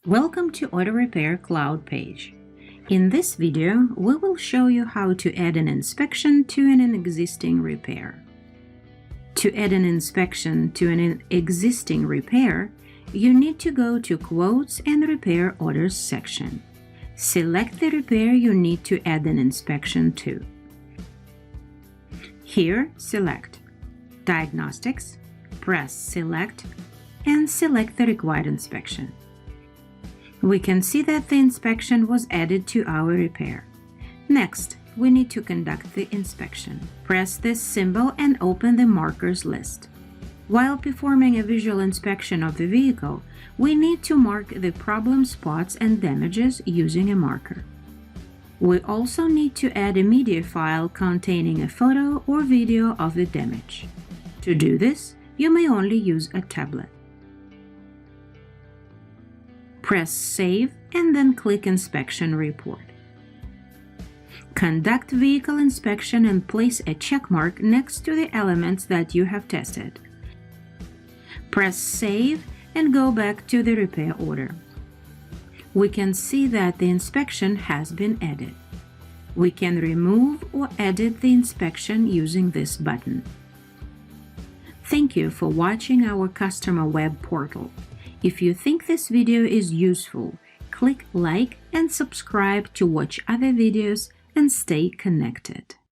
Welcome to AutoRepair Cloud page. In this video, we will show you how to add an inspection to an existing repair. To add an inspection to an existing repair, you need to go to Quotes and Repair Orders section. Select the repair you need to add an inspection to. Here, select Diagnostics, press Select, and select the required inspection. We can see that the inspection was added to our repair. Next, we need to conduct the inspection. Press this symbol and open the markers list. While performing a visual inspection of the vehicle, we need to mark the problem spots and damages using a marker. We also need to add a media file containing a photo or video of the damage. To do this, you may only use a tablet. Press Save and then click Inspection Report. Conduct vehicle inspection and place a check mark next to the elements that you have tested. Press Save and go back to the repair order. We can see that the inspection has been added. We can remove or edit the inspection using this button. Thank you for watching our customer web portal. If you think this video is useful, click like and subscribe to watch other videos and stay connected.